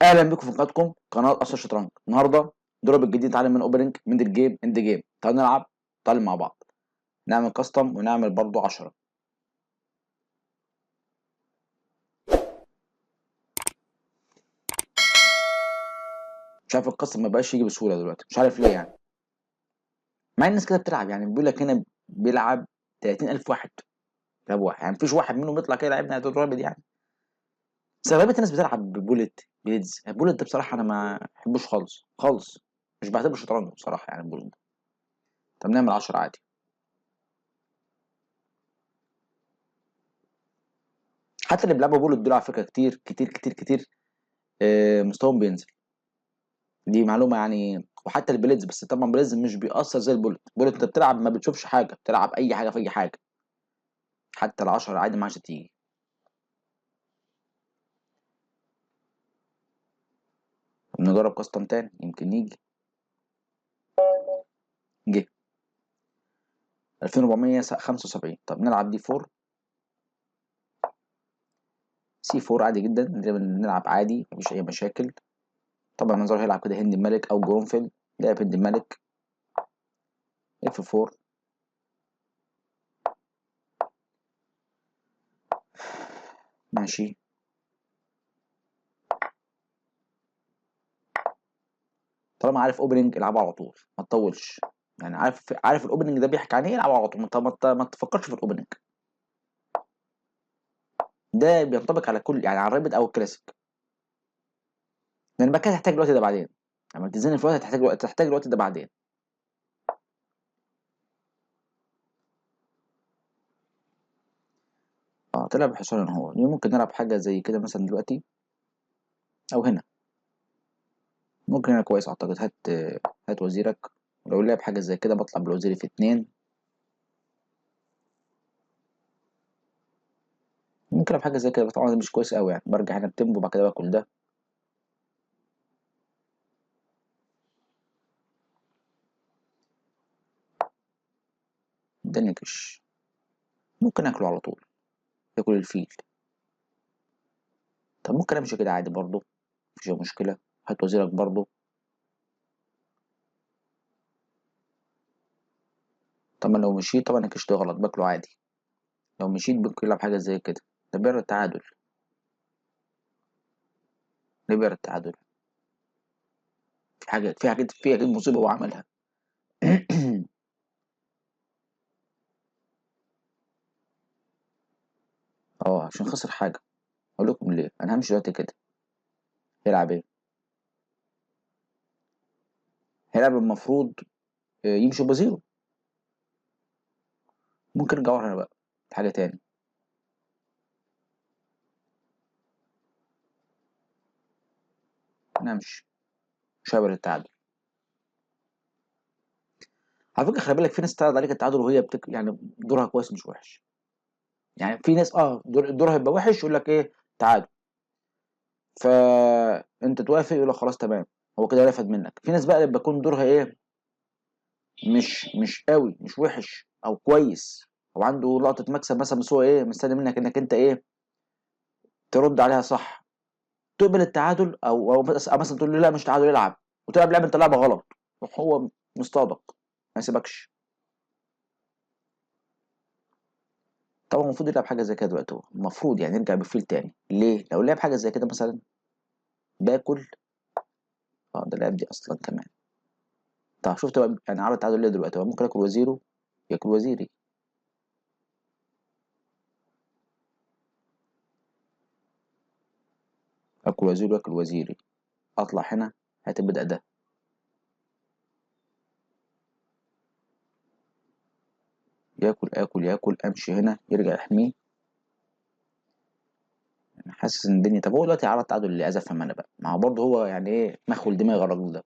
اهلا بكم في قناتكم قناه اسر شطرنج. النهارده ضرب الجديد، نتعلم من اوبننج من الجيم اند جيم. تعالوا نلعب، نتعلم مع بعض، نعمل كاستم ونعمل برضو 10. مش عارف الكاستم ما بقاش يجي بسهوله دلوقتي، مش عارف ليه يعني، مع الناس كده بتلعب. يعني بيقول لك هنا بيلعب 30000 واحد لعب واحد، يعني مفيش واحد منهم يطلع كده يلعبنا الضرب دي يعني. بس اغلبيه الناس بتلعب ببوليت بليدز. البوليت ده بصراحه انا ما بحبوش خالص خالص، مش بعتبره شطرنج بصراحه يعني البوليت ده. طب نعمل 10 عادي. حتى اللي بيلعبوا بوليت دول على فكره كتير كتير كتير كتير، مستواهم بينزل. دي معلومه يعني. وحتى البليدز، بس طبعا بليدز مش بيأثر زي البولت. البولت انت بتلعب ما بتشوفش حاجه، بتلعب اي حاجه في اي حاجه، حتى العشرة عادي ما عادش تيجي. نجرب كاستم تاني يمكن يجي. جه 2475. طب نلعب دي 4 سي 4 عادي جدا، نلعب عادي مفيش اي مشاكل. طبعا المنظر هيلعب كده هند الملك او جرونفيلد. لعب هند الملك اف 4. ماشي. طالما عارف اوبننج العبه على طول، ما تطولش. يعني عارف الاوبننج ده بيحكي عن ايه، العبه على طول. ما تفكرش في الاوبننج. ده بينطبق على كل، يعني على الرابد او الكلاسيك. لان بعد كده هتحتاج الوقت ده بعدين. لما تزنق في الوقت هتحتاج الوقت ده بعدين. اه تلعب بحصان هو ممكن نلعب حاجه زي كده مثلا دلوقتي، او هنا. ممكن هنا كويس اعتقد. هات وزيرك. ولو لعب حاجه زي كده بطلع بالوزير في 2. ممكن العب حاجه زي كده، طبعا ده مش كويس قوي يعني. برجع هنا بتمبو وبعد كده باكل ده. ده نكش. ممكن اكله على طول، ياكل الفيل. طب ممكن امشي كده عادي برضه، مفيش أي مشكله. هات وزيرك برضه. طبعا لو مشيت، طبعا الكش ده غلط، باكله عادي. لو مشيت ممكن يلعب حاجه زي كده. ده بيعرض التعادل. ليه بيعرض التعادل؟ في حاجات مصيبه هو عملها. اه عشان خسر حاجه. اقول لكم ليه، انا همشي دلوقتي كده. هيلعب ايه؟ هيلعب المفروض يمشي بزيرو. ممكن ارجع ورا هنا بقى في حاجه تاني. انا امشي شابر التعادل. على فكره خلي بالك، في ناس تعرض عليك التعادل وهي يعني دورها كويس مش وحش. يعني في ناس دورها يبقى وحش يقول لك ايه تعادل، فانت توافق يقول لك خلاص تمام، هو كده رفد منك. في ناس بقى اللي بيكون دورها ايه، مش قوي، مش وحش او كويس، او عنده لقطه مكسب مثلا، بس هو ايه مستني منك انك انت ايه ترد عليها صح. تقبل التعادل او مثلا تقول له لا مش تعادل العب، وتلعب لعبه انت لعبه غلط، يروح هو مصطادك ما يسيبكش. طبعا المفروض يلعب حاجه زي كده دلوقتي. هو المفروض يعني يرجع بفيل تاني. ليه؟ لو لعب حاجه زي كده مثلا باكل. اه ده لعب دي اصلا كمان. طب شفت بقى يعني عرض التعادل ليه دلوقتي؟ هو ممكن ياكل وزيره، ياكل وزيري. اكل وزيره ياكل وزيري. اطلع هنا هتبدا ده. ياكل اكل ياكل، امشي هنا يرجع يحميه. يعني حاسس ان الدنيا. طب هو دلوقتي عرض التعادل اللي عايز افهم انا بقى، ما هو برضه هو يعني ايه مخول دماغ الراجل ده.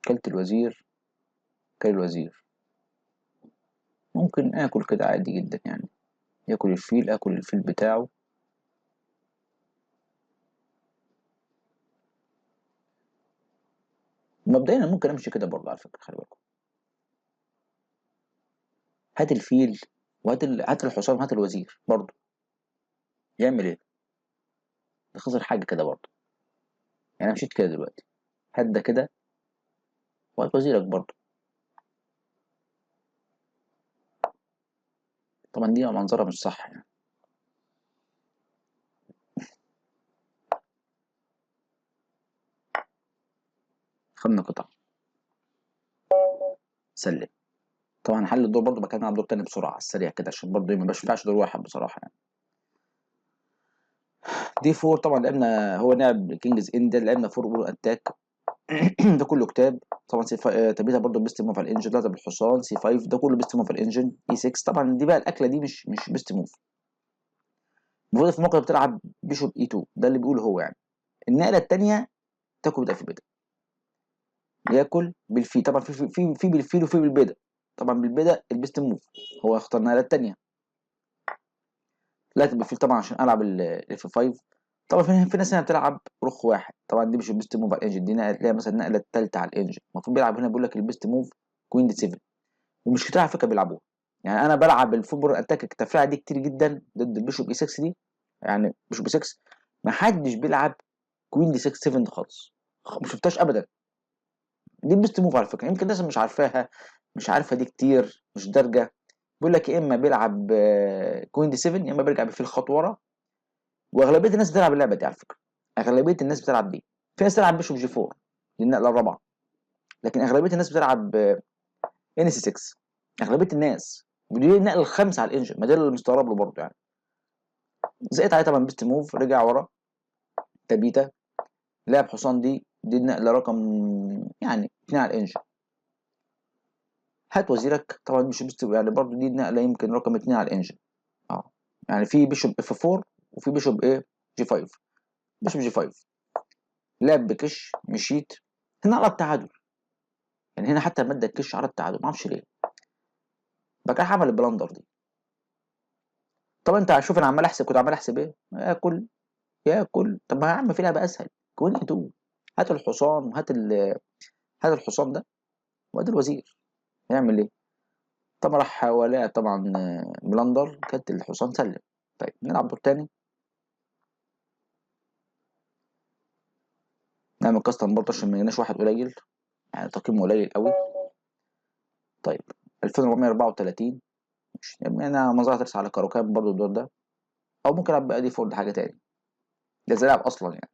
كلت الوزير، كل الوزير. ممكن اكل كده عادي جدا يعني. ياكل الفيل، اكل الفيل بتاعه. مبدئيا أنا ممكن امشي كده برضه على فكره، خلي بالكم. هات الفيل، هات الحصان، هات الوزير برضه. يعمل ايه؟ ده خسر حاجه كده برضه. يعني انا مشيت كده دلوقتي، هات ده كده وهات وزيرك برضه. طبعا دي منظره مش صح يعني. خدنا قطعه، سلم. طبعا حل الدور برضه بكلم على الدور تاني بسرعه على السريع كده، عشان برضه ما ينفعش دور واحد بصراحه يعني. دي 4 طبعا لعبنا، هو لعب كينجز اند، لعبنا 4 بول اتاك. ده كله كتاب. طبعا سي 5 تبيتها برضه بيست موف على الانجن، ثلاثه بالحصان. سي 5 ده كله بيست موف على الانجن. اي 6 طبعا دي بقى الاكله دي مش بيست موف. المفروض في الموقع بتلعب بيشوب اي 2، ده اللي بيقوله هو يعني. النقله الثانيه تاكل بدأ في بدأ، ياكل بالفيل. طبعا في بالفيل وفي بالبدأ. طبعا بالبدأ البيست موف، هو اختار النقله الثانيه. لا بالفيل طبعا عشان العب الاف 5. طبعا في ناس هنا بتلعب رخ واحد، طبعا دي مش البيست موف على الانجن، دي نقله تلاقيها مثلا النقله الثالثه على الانجن. المفروض بيلعب هنا بيقول لك البيست موف كوين دي 7. ومش كتير على فكره بيلعبوها. يعني انا بلعب الفوتبول اتاك التفريعه دي كتير جدا ضد البيشوب اي 6 دي. يعني بيشوب اي 6 ما حدش بيلعب كوين دي 6 7 خالص، ما شفتهاش ابدا. دي البيست موف على فكره، يمكن الناس مش عارفاها، مش عارفه دي كتير، مش دارجه. بيقول لك يا اما بيلعب كوين دي 7، يا اما بيرجع بفيل خطوه ورا. واغلبيه الناس بتلعب اللعبه دي على فكره، اغلبيه الناس بتلعب دي. في ناس بتلعب بيشوب جي 4 دي النقله الرابعه، لكن اغلبيه الناس بتلعب ان سي 6، اغلبيه الناس. ودي النقله الخامسه على الانجن، ما ده اللي مستغرب له برضه يعني. زقت عليه طبعا بيست موف، رجع ورا. تبيتا لعب حصان، دي النقله رقم يعني 2 على الانجن. هات وزيرك طبعا مش بيست، يعني برضه دي النقله يمكن رقم 2 على الانجن. اه يعني في بيشوب اف 4 وفي بيشوب ايه جي 5. بيشوب جي 5 لعب بكش، مشيت هنا على التعادل. يعني هنا حتى الماده الكش على التعادل، ما اعرفش ليه. بقى كده عمل البلندر دي. طب انت شوف انا عمال احسب، كنت عمال احسب ايه؟ ياكل ياكل. طب ما يا عم في لعبه اسهل، كوين اي 2. هات الحصان وهات هات الحصان ده وادي الوزير. يعمل ايه؟ طبعا راح ولاعب طبعا بلندر، كانت الحصان سلم. طيب نلعب دور تاني، نعمل كاستم برضه عشان ما يجيناش واحد قليل، يعني تقييمه قليل قوي. طيب 2434. مش يعني انا مزرعه ترسى على كاروكان برضه الدور ده، او ممكن العب بقى دي فورد حاجه تاني، ده زي لعب اصلا يعني.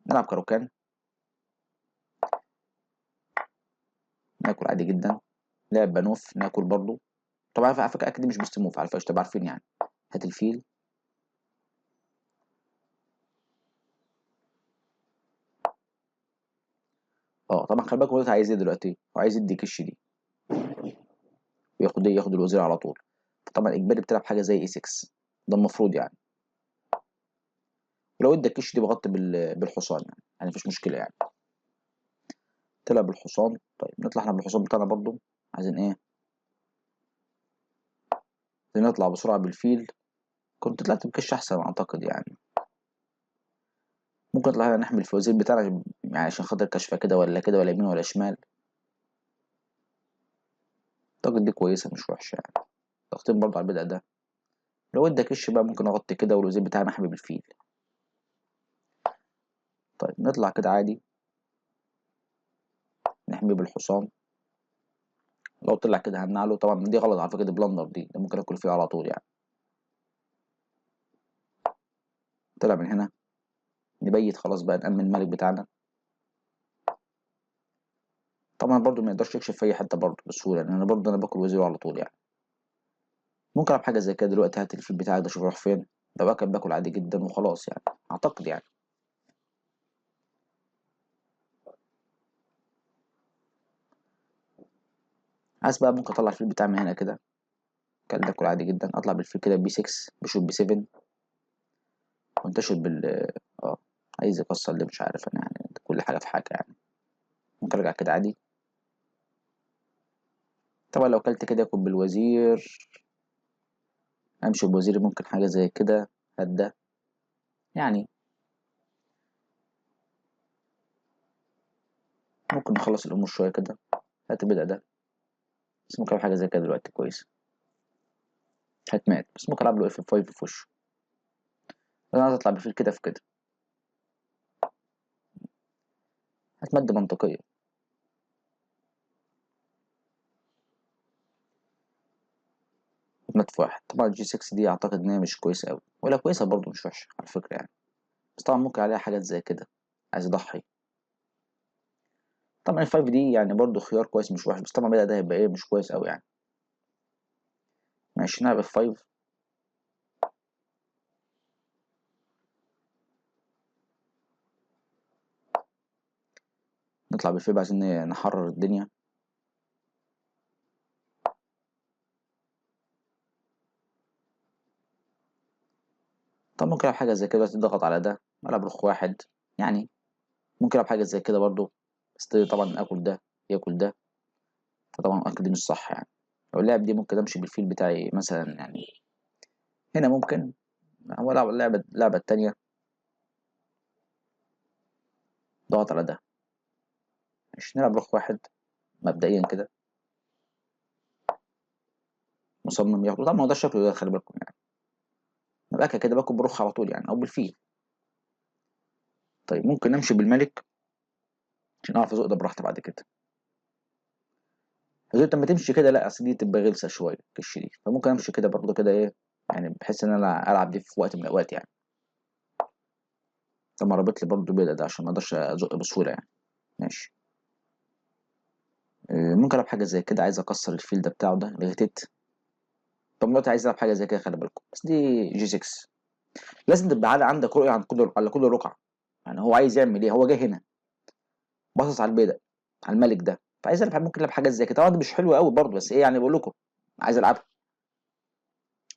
نلعب كاروكان، ناكل عادي جدا. لعب بانوف، ناكل برضه. طبعا على فكره اكيد مش مستموف، على فكره تبقى عارفين يعني. هات الفيل. اه طبعا خلي بالك، هو عايز ايه دلوقتي؟ هو عايز يدي كش دي وياخد ايه، ياخد الوزير على طول. طبعا اجباري بتلعب حاجه زي اي 6، ده المفروض يعني. ولو ادى الكش دي بغطي بالحصان يعني مفيش مشكله يعني. تلعب بالحصان. طيب نطلع احنا بالحصان بتاعنا برضو. عايزين ايه؟ عايزين نطلع بسرعه بالفيل. كنت طلعت بكش احسن اعتقد يعني. ممكن نطلع هنا نحمل الفوازير بتاعنا، يعني عشان خاطر كشفه كده ولا كده ولا يمين ولا شمال. اعتقد دي كويسه مش وحشه يعني. ضغطين برضو على البدء ده. لو ادى كش بقى ممكن اغطي كده والوزير بتاعي محمي بالفيل. طيب نطلع كده عادي، نحمي بالحصان. لو طلع كده هنعله. طبعا دي غلط على فكره، دي بلندر، ده ممكن اكل فيه على طول يعني. طلع من هنا، نبيت خلاص بقى، نأمن الملك بتاعنا. طبعا برضو ما يقدرش يكشف في اي حته برضو بسهوله، لان انا برضو باكل وزيره على طول يعني. ممكن العب حاجه زي كده دلوقتي. هات الفيل بتاعك ده، شوف راح فين. ده بقى كان باكل عادي جدا وخلاص يعني، اعتقد يعني. عايز بقى ممكن اطلع الفيل بتاعي من هنا كده، كان باكل عادي جدا. اطلع بالفيل كده بي 6، بشوف بي 7، وانتشر اه عايز يكسر اللي مش عارف انا يعني، كل حاجه في حاجه يعني. ممكن ارجع كده عادي. طبعا لو كلت كده اكل بالوزير، امشي بوزيري، ممكن حاجه زي كده. هدا يعني. ممكن نخلص الامور شويه كده. هات البدأ ده. بس ممكن أعمل حاجه زي كده دلوقتي كويس. هتمات، بس ممكن العب له اف 5 في وشه. انا عايز اطلع بفيل كده في كده، هتمد منطقيه. مات في واحد. طبعا الجي 6 دي اعتقد ان هي مش كويسه قوي، ولا كويسه برضه مش وحشه على فكره يعني، بس طبعا ممكن عليها حاجات زي كده، عايز يضحي. طبعا الفايف دي يعني برضه خيار كويس مش وحش، بس طبعا بدأ ده هيبقى ايه مش كويس قوي يعني. ماشي نلعب الفايف. نطلع بالفيب عشان نحرر الدنيا. طب ممكن العب حاجه زي كده تضغط على ده، العب رخ واحد يعني. ممكن العب حاجه زي كده برضه، بس طبعا اكل ده ياكل ده، فطبعا اكل دي مش صح يعني. لو اللعب دي ممكن امشي بالفيل بتاعي مثلا يعني. هنا ممكن هو العب اللعبه التانيه، ضغط على ده. مش نلعب رخ واحد مبدئيا كده، مصمم ياخده. طبعا ما هو ده الشكل ده خلي بالكم يعني، نبقى كده باكل برخ على طول يعني او بالفيل. طيب ممكن امشي بالملك عشان اعرف ازق ده براحتي بعد كده. بس انت لما تمشي كده لا، اصل دي تبقى غلسه شويه الكش دي، فممكن امشي كده برضه كده ايه، يعني بحيث ان انا العب دي في وقت من الاوقات يعني. طبعا رابط لي برضه بيضه ده عشان ما اقدرش ازق بسهوله يعني. ماشي. ممكن العب حاجه زي كده، عايز اكسر الفيل ده بتاعه ده الغتت. طب دلوقتي عايز العب حاجه زي كده خلي بالكم، بس دي جي 6. لازم تبقى عندك رؤيه عن كل على كل رقعه، يعني هو عايز يعمل ايه. هو جه هنا باصص على البيضه، على الملك ده، فعايز العب. ممكن العب حاجات زي كده، طبعا دي مش حلوه قوي برضه، بس ايه يعني بقول لكم عايز العبها.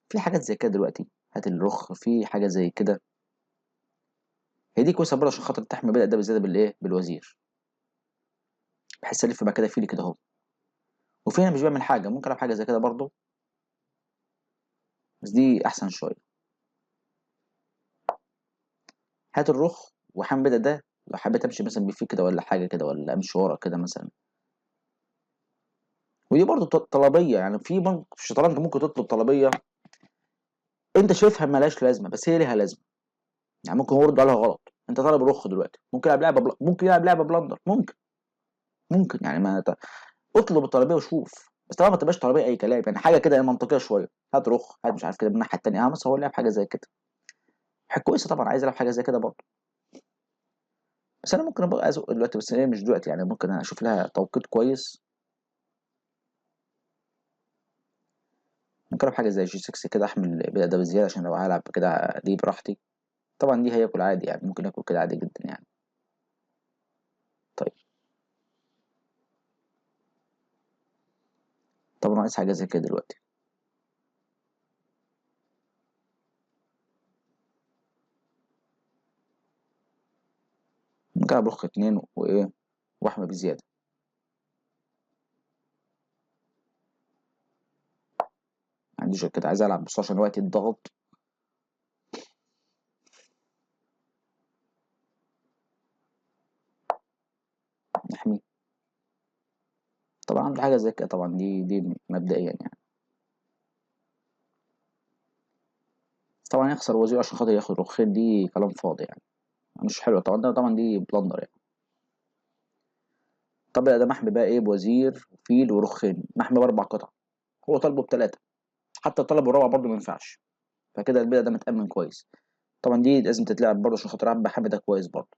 في حاجات زي كده دلوقتي، هات الرخ في حاجه زي كده. هي دي كويسه برضه عشان خاطر تحمي بدأ ده بالزياده بالايه بالوزير، بحس الف بقى كده فيلي كده اهو. وفي هنا مش بعمل حاجه، ممكن العب حاجه زي كده برضه، بس دي احسن شويه. هات الرخ وحمي بدأ ده، لو حبيت امشي مثلا بيه كده ولا حاجه كده، ولا امشي ورا كده مثلا. ودي برضه طلبيه يعني، في الشطرنج ممكن تطلب طلبيه انت شايفها مالهاش لازمه، بس هي ليها لازمه. يعني ممكن هو يرد عليها غلط. انت طالب رخ دلوقتي، ممكن يلعب ممكن يلعب لعبه بلندر، ممكن يعني ما اطلب الطلبيه وشوف، بس طبعا ما تبقاش طلبيه اي كلام يعني، حاجه كده منطقيه شويه. هات رخ، هات مش عارف كده من الناحيه التانيه. اه بس هو لعب حاجه زي كده، حاجه كويسه طبعا، عايز العب حاجه زي كده برضه. بس انا ممكن ابقى ازق دلوقتي، بس هي مش دلوقتي يعني، ممكن اشوف لها توقيت كويس. ممكن العب حاجه زي جي 6 كده، احمل ده بزياده عشان لو هلعب كده دي براحتي. طبعا دي هياكل عادي يعني، ممكن ياكل كده عادي جدا يعني. طيب. طبعا عايز حاجه زي كده دلوقتي. ممكن العب رخ اتنين وايه، واحمل بزياده. ما عنديش غير كده، عايز العب بس عشان وقت الضغط. نحمي. طبعا عندي حاجه زي كده، طبعا دي مبدئيا يعني. طبعا يخسر وزير عشان خاطر ياخد رخين، دي كلام فاضي يعني، مش حلوه طبعا. طبعا دي بلندر يعني. طب ده محمي بقى ايه بوزير وفيل ورخين، محمي باربع قطع، هو طالبه بثلاثه، حتى طلب الرابع برضه ما ينفعش. فكده البيع ده متأمن كويس. طبعا دي لازم تتلعب برضه عشان خاطر عبد حامد ده كويس برضه،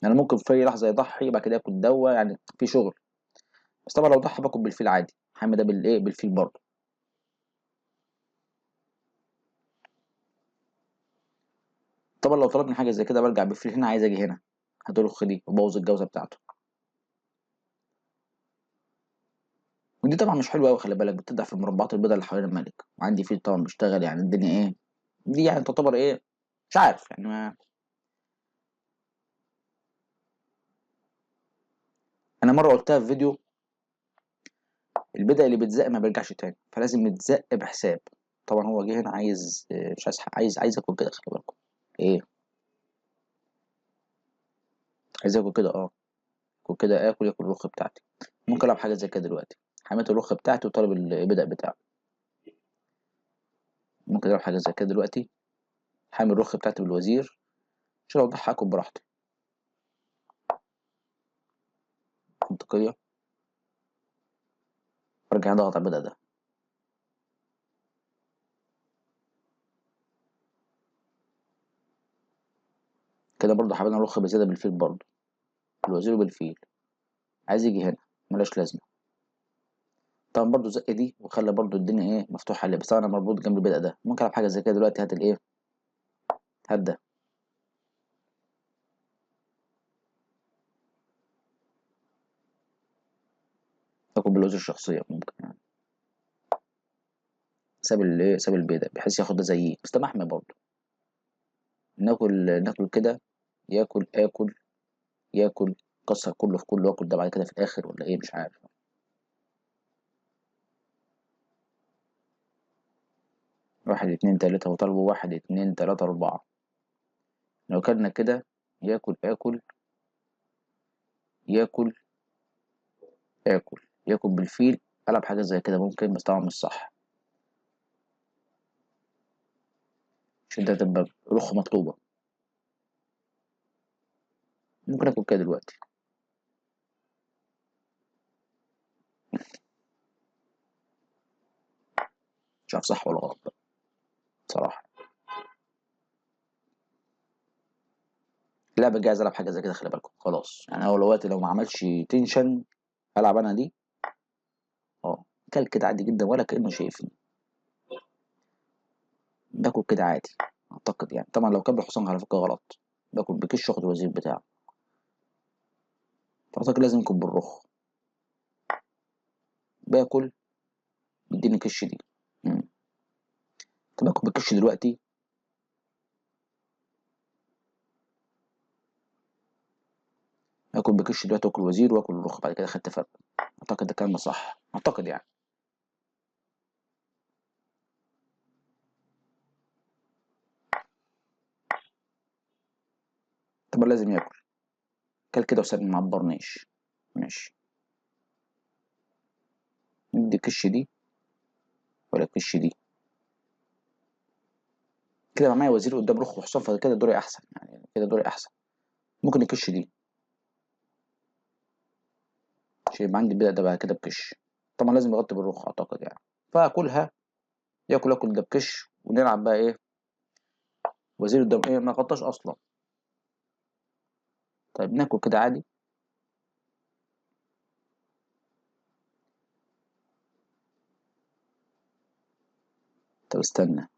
يعني ممكن في اي لحظه يضحي يبقى كده ياكل دوا يعني في شغل. بس طبعا لو ضحى باكل بالفيل عادي، حامد ده بالايه بالفيل برضه. طبعا لو طلبني حاجه زي كده برجع بالفيل هنا، عايز اجي هنا هدول دي وبوظ الجوزه بتاعته. ودي طبعا مش حلوه قوي خلي بالك، بتضعف المربعات البيضاء اللي حوالين الملك، وعندي فيل طبعا بيشتغل يعني الدنيا ايه. دي يعني تعتبر ايه، مش عارف يعني ما. انا مره قلتها في فيديو، البدع اللي بيتزق ما بيرجعش تاني، فلازم يتزق بحساب. طبعا هو جه هنا عايز مش عايز عايز اكل كده خلي بالكم. ايه، عايز اكل كده اه، اكل كده ياكل الرخ بتاعتي. ممكن العب حاجه زي كده دلوقتي، حميت الرخ بتاعتي وطالب البدع بتاعه. ممكن اعمل حاجه زي كده دلوقتي، حامل الرخ بتاعتي بالوزير عشان اوضحها اكل براحتي. منطقيه. ارجع اضغط على البدء ده. كده برضه حابين الرخ بزياده بالفيل برضه، بالوزير وبالفيل. عايز يجي هنا ملهاش لازمه. طبعا برضه زق دي وخلى برضه الدنيا ايه مفتوحه لي، بس انا مربوط جنب البدء ده. ممكن العب حاجه زي كده دلوقتي. هات الايه، هات ده. اكل بالوزير الشخصيه ممكن يعني. ساب الايه، ساب البيضه بحيث ياخد ده زيه، بس ده محمي برضه. ناكل كده. ياكل اكل، ياكل، كسر كله في كله، واكل ده بعد كده في الاخر ولا ايه مش عارف. واحد اتنين تلاته، وطالبه واحد اتنين تلاته اربعه. لو كلنا كده ياكل اكل، ياكل اكل، ياكل بالفيل. العب حاجه زي كده ممكن، بس طبعا مش صح عشان ده تبقى رخ مطلوبه. ممكن اكل كده دلوقتي. مش عارف صح ولا غلط بقى بصراحه. اللعبه الجايه العب حاجه زي كده، خلي بالكم خلاص يعني. هو دلوقتي لو ما عملش تنشن العب انا دي. اه، كل كده عادي جدا ولا كانه شايفني. باكل كده عادي اعتقد يعني. طبعا لو كان بالحصان على فكره غلط. باكل بكش واخد الوزير بتاعه. فاعتقد لازم يكون بالرخ. باكل، يديني كش دي. مم. طب باكل بكش دلوقتي. اكل بكش دلوقتي واكل وزير واكل الرخ بعد كده خدت فرق. اعتقد ده كلام صح اعتقد يعني. طب لازم ياكل. كل كده وساب ما عبرنيش. ماشي. ندي كش دي ولا كش دي. كده بقى معايا وزير قدام رخ وحصان، فكده دوري احسن يعني، كده دوري احسن. ممكن الكش دي عشان يبقى عندي البدأ ده بقى كده بكش. طبعا لازم يغطي بالرخ اعتقد يعني. فاكلها. ياكل ده بكش ونلعب بقى ايه. وزير قدام ايه ما غطاش اصلا. طيب ناكل كده عادي. طب استنى،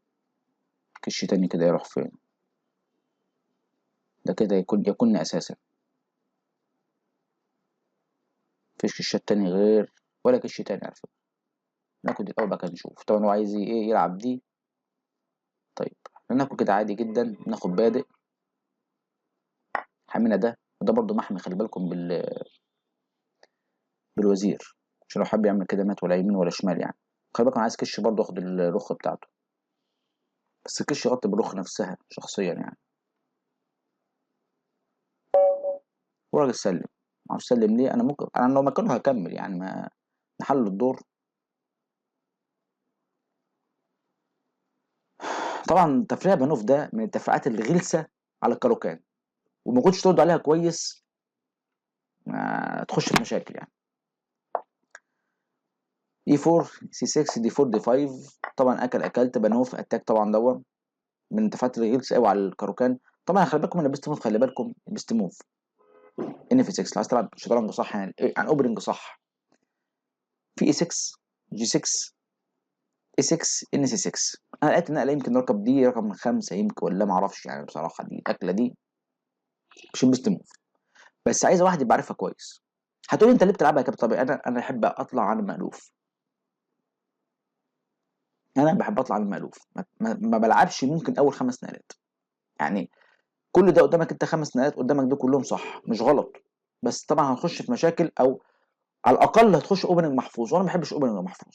كش تاني كده يروح فين؟ ده كده يكون اساسا. مفيش كشات تاني غير، ولا كش تاني على فكرة. ناكل دي الاول بقى كده نشوف. طبعا هو عايز ايه يلعب دي. طيب ناكل كده عادي جدا. ناخد بادئ حامينا ده، وده برضو محمي خلي بالكم بالوزير. عشان لو حب يعمل كده مات ولا يمين ولا شمال يعني. خلي بالكم عايز كش برضو اخد الرخ بتاعته. بس الكش يغطي بالرخ نفسها شخصيا يعني. وراجل سلم. معرفش سلم ليه. انا ممكن انا لو مكانه هكمل يعني، ما نحل الدور. طبعا تفريع بنوف ده من التفريعات الغلسه على الكاروكان، وما كنتش ترد عليها كويس تخش في مشاكل يعني. اي 4 سي 6 دي 4 دي 5. طبعا اكلت بنوف اتاك طبعا دوت من التفريعات الغلسه قوي على الكاروكان. طبعا خلي بالكم من البيست موف، خلي بالكم البيست موف ان في 6 لو عايز تلعب شطرنج صح يعني، يعني اوبننج صح. في اي 6 جي 6 اي 6 ان سي 6. انا لقيت النقله يمكن رقم دي رقم خمسه يمكن ولا ما اعرفش يعني بصراحه. دي الاكله دي مش البيست موف، بس عايزه واحد يبقى عارفها كويس. هتقولي انت ليه بتلعبها يا كابتن؟ طبيعي انا احب اطلع عن المألوف. انا بحب اطلع عن المألوف. ما بلعبش ممكن اول خمس نقلات يعني. كل ده قدامك انت خمس نقلات قدامك دول كلهم صح مش غلط. بس طبعا هنخش في مشاكل، او على الاقل هتخش اوبننج محفوظ، وانا ما بحبش اوبننج محفوظ.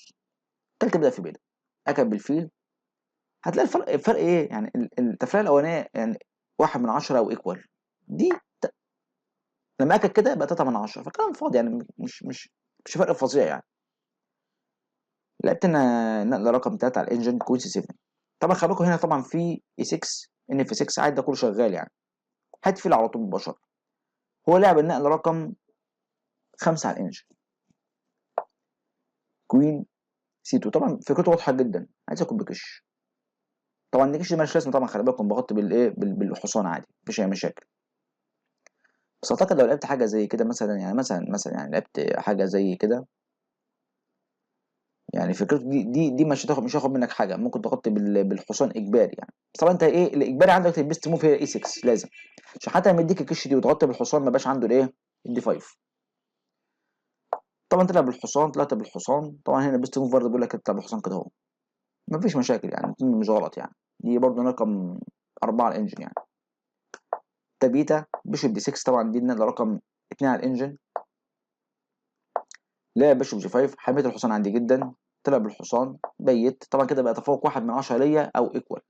كل تبدا في بيدا اكل بالفيل. هتلاقي الفرق ايه يعني. التفريعه الاولانيه يعني واحد من عشرة او ايكوال. دي لما اكل كده بقى 3 من 10، فكلام فاضي يعني. مش فرق فظيع يعني. لعبت انا نقله رقم 3 على الانجن كوين سي 7. طبعا خلي بالكم هنا طبعا في اي 6 ان في 6 عادي، ده كله شغال يعني، هتقفل على طول مباشره. هو لعب النقل رقم 5 على الانجن، كوين سي 2. طبعا فكرته واضحه جدا، عايز اكون بكش. طبعا الكش ده مالوش لازمه، طبعا خلي بالكم بغطي بالايه بالحصان عادي، مفيش اي مشاكل. بس اعتقد لو لعبت حاجه زي كده مثلا، يعني مثلا يعني لعبت حاجه زي كده، يعني فكرته دي مش هاخد منك حاجه، ممكن تغطي بالحصان اجباري يعني. بس طبعا انت ايه الاجباري عندك البيست موف هي اي 6 لازم، عشان حتى لما يديك الكش دي وتغطي بالحصان ما بقاش عنده الايه الدي 5. طبعا تلعب بالحصان، طلعت بالحصان، طبعا هنا البيست موف برضه بيقول لك تلعب بالحصان كده اهو، مفيش مشاكل يعني، مش غلط يعني. دي برضه رقم 4 على الانجن يعني. تابيتا بيشوب دي 6، طبعا دي النقله رقم 2 على الانجن. لعب بيشوب جي 5، حميت الحصان عندي جدا، طلع بالحصان بيت، طبعا كده بقى تفوق 1 من 10 ليا او ايكوال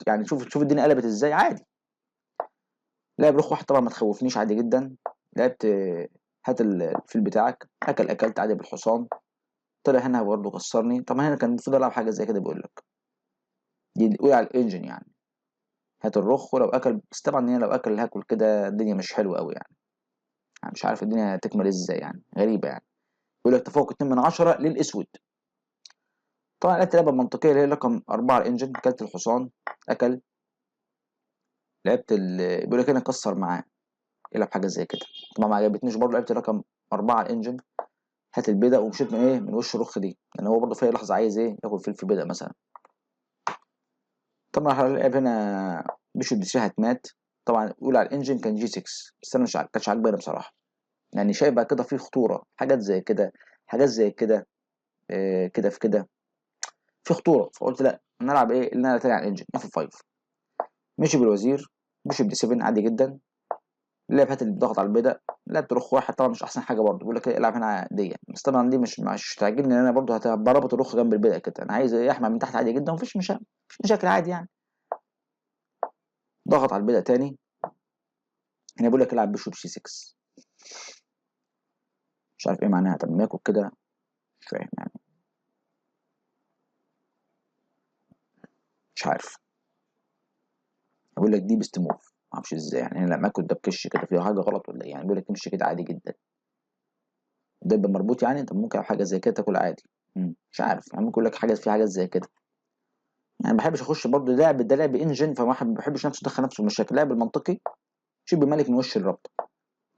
يعني شوف الدنيا قلبت ازاي عادي. لعب رخ واحد، طبعا ما تخوفنيش عادي جدا. لعبت هات الفيل بتاعك، اكلت عادي بالحصان، طلع هنا برضه كسرني. طبعا هنا كان المفروض العب حاجه زي كده، بيقول لك دي الاولى على الانجن يعني. هات الرخ، ولو اكل، بس طبعا هنا لو اكل هاكل كده الدنيا مش حلوه قوي يعني مش عارف الدنيا هتكمل ازاي يعني، غريبه يعني. بيقول لك تفوق 2 من 10 للاسود. طبعا لعبت لعبه منطقيه اللي هي رقم 4 على الانجن، كلت الحصان اكل. لعبت بيقول لك هنا كسر معاه، يلعب حاجه زي كده. طبعا ما عجبتنيش برضه، لعبت رقم 4 على الانجن، هات البيضه، ومشيت من ايه من وش الرخ دي، لان هو برضه في اي لحظه عايز ايه ياكل فلفل بيضه مثلا. طبعا لعب هنا بيشوت دي 3 هتمات. طبعا الاولى على الانجن كان جي 6، بس انا مش كانتش عاجباني بصراحه، يعني شايف بقى كده في خطوره، حاجات زي كده، حاجات زي كده، كده في كده في خطوره. فقلت لا، نلعب ايه اللي انا تاني على الانجن اف 5. مشي بالوزير، بيشوب دي 7 عادي جدا. لعب هات الضغط على البيضه، لعب رخ واحد، طبعا مش احسن حاجه برضه، بيقول لك إيه، العب هنا دي، بس طبعا دي مش تعجبني، ان انا برضه هتبقى رابط الرخ جنب البيضه كده، انا عايز يحمى من تحت عادي جدا، مفيش مشاكل عادي يعني. ضغط على البيضه تاني، هنا بيقول لك العب بيشوب سي 6، مش عارف ايه معناها، طب ما ياكل كده، مش فاهم يعني، مش عارف. بيقول لك دي بيست موف، معرفش ازاي يعني، انا لما اكل ده بكش كده فيها حاجه غلط ولا ايه يعني، بيقول لك تمشي كده عادي جدا، ده يبقى مربوط يعني، طب ممكن حاجه زي كده تاكل عادي. مش عارف يعني، ممكن يقول لك حاجه في حاجات زي كده يعني. ما بحبش اخش برضه لعب، ده لعب انجن، فما بحبش نفسه يدخل نفسه في مشاكل. لعب المنطقي، شبه ملك من وش الرابطه،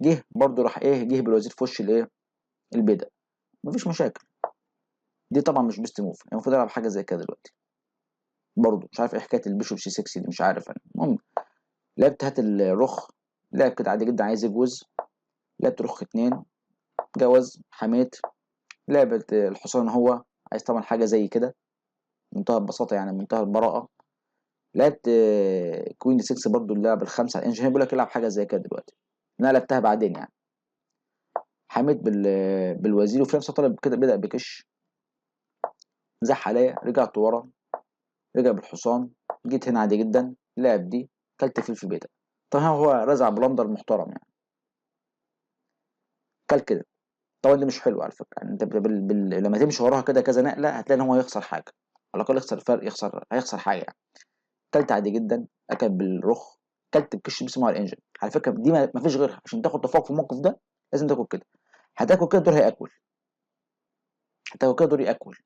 جه برضه راح ايه، جه بالوزير في وش الايه البدء، مفيش مشاكل. دي طبعا مش بيست موف يعني، المفروض العب حاجه زي كده دلوقتي. برضه مش عارف ايه حكايه البيشوب سي 6 دي، مش عارف انا. المهم لعبت هات الرخ، لعب كده عادي جدا عايز يجوز. لعبت رخ 2، جوز حميت. لعبت الحصان، هو عايز طبعا حاجه زي كده، منتهى البساطه يعني، منتهى البراءه. لعبت كوين دي 6 برضه، اللعب الخمسه على الانجن، بيقول لك العب حاجه زي كده دلوقتي، انا لعبتها بعدين يعني. حميت بالوزير، وفي نفس الطلب كده بدأ بكش، زح عليا، رجعت ورا، رجع بالحصان. جيت هنا عادي جدا، لعب دي، كلت فلفل بيتا. طبعا هو رزع بلندر محترم يعني، كل كده. طبعا دي مش حلو على فكره يعني، انت لما تمشي وراها كده كذا نقله هتلاقي ان هو يخسر حاجه، على الاقل يخسر فرق، هيخسر حاجه يعني. كلت عادي جدا، اكل بالرخ، كلت بكش بسمه على الانجن. على فكره دي ما فيش غيرها، عشان تاخد تفوق في الموقف ده لازم تاكل كده. هتاكل كده دور هياكل، هتاكل كده دور ياكل.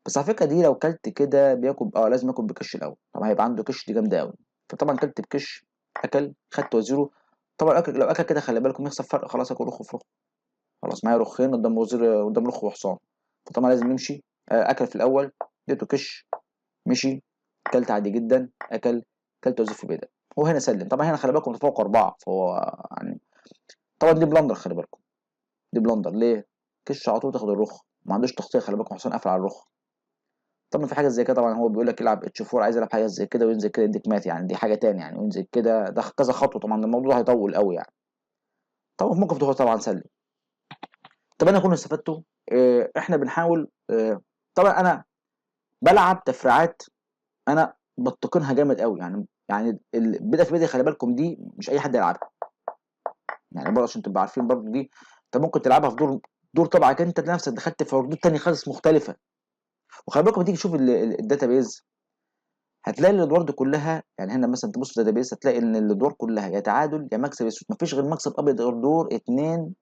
بس على فكره دي لو كلت كده بياكل، لازم ياكل بكش الاول، طبعا هيبقى عنده كش دي جامده قوي. فطبعا كلت بكش، اكل، خدت وزيره. طبعا لو اكل كده خلي بالكم يخسر فرق، خلاص اكل رخ في رخ، خلاص معايا رخين قدام وزير، قدام رخ وحصان. فطبعا لازم يمشي. اكل في الاول، اديته كش، مشي، كلت عادي جدا، اكل، كلت وزير في بيدا. هو هنا سلم. طبعا هنا خلي بالكم متفوق 4، فهو يعني طبعا دي بلندر، خلي بالكم دي بلندر ليه؟ كش على طول تاخد الرخ، ما عندوش تغطيه، خلي بالكم حصان قافل على الرخ. طبعا في حاجه زي كده، طبعا هو بيقول لك العب اتش 4، عايز يلعب حاجه زي كده وينزل كده يديك مات يعني، دي حاجه تاني يعني، وينزل كده ده كذا خطوه، طبعا الموضوع هيطول قوي يعني. طبعا في موقف ده طبعا سلم. طب انا كنا استفدته، احنا بنحاول، طبعا انا بلعب تفريعات، انا بتقنها جامد قوي يعني البدء في بدء خلي بالكم دي مش اي حد يلعبها يعني، برضه عشان تبقوا عارفين برضه دي، انت ممكن تلعبها في دور تبعك انت، تلاقي نفسك دخلت في ردود تانية خالص مختلفه. وخلي بالكم تيجي تشوف الداتابيز، هتلاقي الادوار دي كلها، يعني هنا مثلا تبص في الداتابيس هتلاقي ان الادوار كلها يا تعادل يا مكسب اسود، مفيش غير مكسب ابيض غير دور 2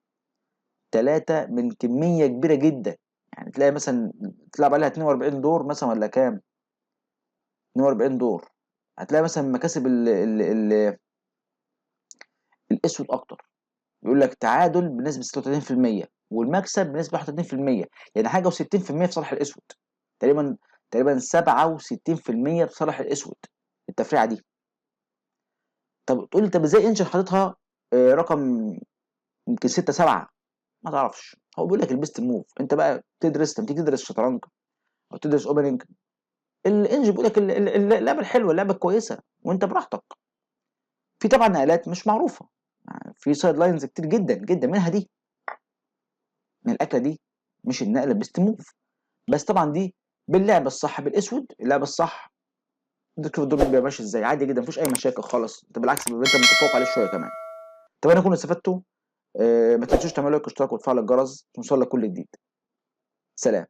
3 من كميه كبيره جدا. يعني تلاقي مثلا تلعب عليها 42 دور مثلا ولا كام، 42 دور، هتلاقي مثلا مكاسب الاسود اكتر. يقول لك تعادل بنسبه 36% والمكسب بنسبه 31%، يعني حاجه و60% في صالح الاسود، تقريبا تقريبا 67% في صالح الاسود التفريعه دي. طب تقول لي طب ازاي انشر حاططها رقم يمكن 6 7؟ ما تعرفش، هو بيقول لك البيست موف. انت بقى تدرس، لما تيجي تدرس شطرنج او تدرس اوبننج، الانج بيقول لك اللعبه الحلوه، اللعبه الكويسه، وانت براحتك. في طبعا نقلات مش معروفه، يعني في سايد لاينز كتير جدا جدا، منها دي، من الاكله دي، مش النقله بيست موف. بس طبعا دي باللعب الصح بالاسود، اللعب الصح تشوف الدور بيبقى ماشي ازاي عادي جدا، مفيش اي مشاكل خالص، انت بالعكس بيبقى انت متفوق عليه شويه كمان. طب انا كنت استفدتوا. ما تنسوش تعملوا لايك واشتراك وتفعلوا الجرس توصل لك كل جديد. سلام.